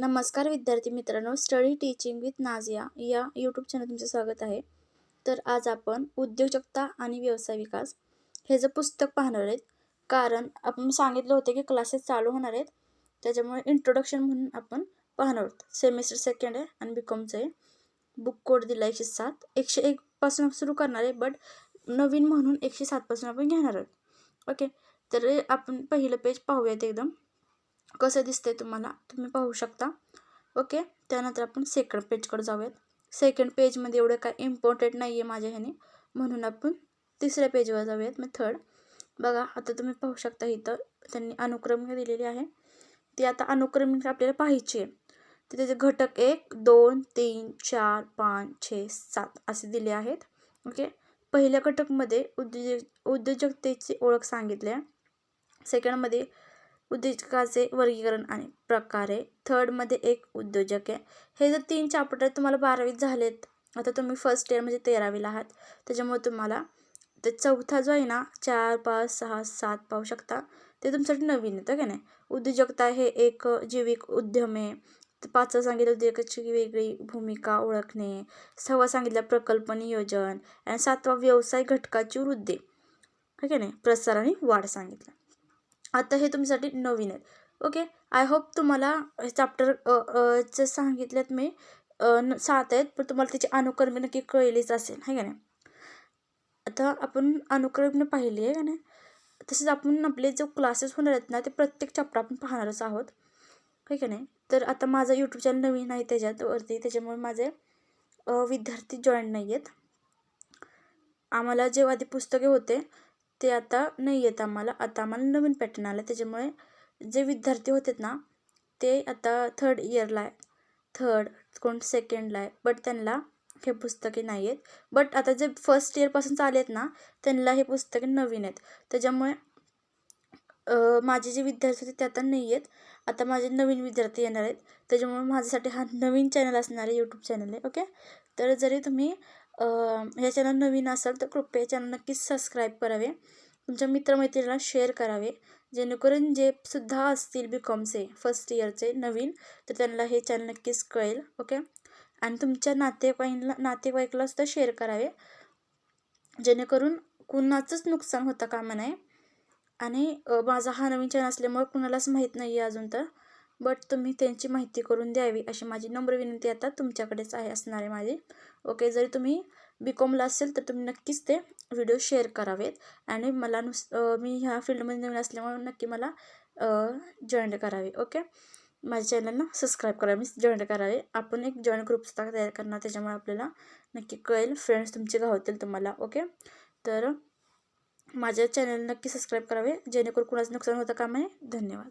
नमस्कार विद्यार्थी मित्रांनो, स्टडी टीचिंग विथ नाझिया या यूट्यूब चॅनल तुमचं स्वागत आहे. तर आज आपण उद्योजकता आणि व्यवसाय विकास हे जे पुस्तक पाहणार आहेत. कारण आपण सांगितलं होतं की क्लासेस चालू होणार आहेत, त्याच्यामुळे इंट्रोडक्शन म्हणून आपण पाहणार आहोत. सेमिस्टर सेकंड आहे आणि बीकॉमचं आहे. बुक कोड दिला 107. 101 पासून सुरू करणार आहे, बट नवीन म्हणून 107 पासून आपण घेणार आहोत. ओके, तर आपण पहिलं पेज पाहूयात. एकदम कसं दिसतंय तुम्हाला तुम्ही पाहू शकता. ओके, त्यानंतर आपण सेकंड पेजकडे जाऊयात. सेकंड पेजमध्ये एवढं काय इम्पॉर्टंट नाही आहे माझ्या ह्याने, म्हणून आपण तिसऱ्या पेजवर जाऊयात. मग थर्ड बघा, आता तुम्ही पाहू शकता इथं त्यांनी अनुक्रमिक दिलेली आहे. ती आता अनुक्रमिक आपल्याला पाहायची आहे. तर त्याचे घटक 1, 2, 3, 4, 5, 6, 7 असे दिले आहेत. ओके, पहिल्या घटकमध्ये उद्योजकतेची ओळख सांगितली आहे. सेकंडमध्ये उद्योजकाचे वर्गीकरण आणि प्रकार आहे. थर्डमध्ये एक उद्योजक आहे. हे जर 3 चॅप्टर तुम्हाला 12वीत झालेत, आता तुम्ही फर्स्ट इयर म्हणजे 13वीला आहात, त्याच्यामुळे तुम्हाला ते चौथा जो आहे ना 4, 5, 6, 7 पाहू शकता, ते तुमच्यासाठी नवीन येतं का नाही. उद्योजकता हे एक जैविक उद्यम आहे. 5 सांगितलं उद्योजकाची वेगळी भूमिका ओळखणे. 6 सांगितलं प्रकल्प नियोजन आणि 7 व्यवसाय घटकाची वृद्धी, ठीक आहे नाही, प्रसार आणि वाढ सांगितलं. आता हे तुमच्यासाठी नवीन आहेत. ओके, आय होप तुम्हाला चॅप्टर चे सांगितलेत मी 7 आहेत, पण तुम्हाला त्याची अनुक्रमे नक्की कळलीच असेल, आहे का नाही. आता आपण अनुक्रमे पाहिली आहे का नाही. तसेच आपण आपले जो क्लासेस होणार आहेत ना, ते प्रत्येक चॅप्टर आपण पाहणारच आहोत, आहे का नाही. तर आता माझा यूट्यूब चॅनल नवीन आहे त्याच्यावरती, त्याच्यामुळे माझे विद्यार्थी जॉईन नाही आहेत. आम्हाला जेव्हा आधी पुस्तके होते ते आता नाही आहेत आम्हाला. आता आम्हाला नवीन पॅटर्न आला, त्याच्यामुळे जे विद्यार्थी होते ना ते आता थर्ड इयरला आहे, कोण सेकंडला आहे, बट त्यांना हे पुस्तके नाही आहेत. बट आता जे फर्स्ट इयरपासून चालू आहेत ना, त्यांना हे पुस्तके नवीन आहेत. त्याच्यामुळे माझे जे विद्यार्थी होते ते आता नाही आहेत. आता माझे नवीन विद्यार्थी येणार आहेत, त्याच्यामुळे माझ्यासाठी हा नवीन चॅनल असणार आहे, यूट्यूब चॅनल आहे. ओके, तर जरी तुम्ही ह्या चॅनल नवीन असाल तर कृपया चॅनल नक्कीच सबस्क्राईब करावे, तुमच्या मित्रमैत्रिणीला शेअर करावे, जेणेकरून जे सुद्धा असतील बीकॉमचे फर्स्ट इयरचे नवीन, तर त्यांना हे चॅनल नक्कीच कळेल. ओके, आणि तुमच्या नातेवाईकला सुद्धा शेअर करावे, जेणेकरून कुणाचंच नुकसान होता कामा नये. आणि माझा हा नवीन चॅनल असल्यामुळे कुणालाच माहीत नाही आहे अजून तर, बट तुम्ही त्यांची माहिती करून द्यावी अशी माझी नम्र विनंती आता तुमच्याकडेच असणार आहे माझी. ओके, जरी तुम्ही बीकॉमला असेल तर तुम्ही नक्कीच ते व्हिडिओ शेअर करावेत. आणि मला मी ह्या फील्डमध्ये नवीन असल्यामुळे नक्की मला जॉईन करावे. ओके, माझ्या चॅनलला सबस्क्राईब करावे, जॉईन करावे. आपण एक जॉईन ग्रुप तयार करणार, त्याच्यामुळे आपल्याला नक्की कळेल, फ्रेंड्स तुमचे गावतील तुम्हाला. ओके, तर माझ्या चॅनल नक्की सबस्क्राईब करावे, जेणेकरून कुणाचं नुकसान होतं कामा नये. धन्यवाद.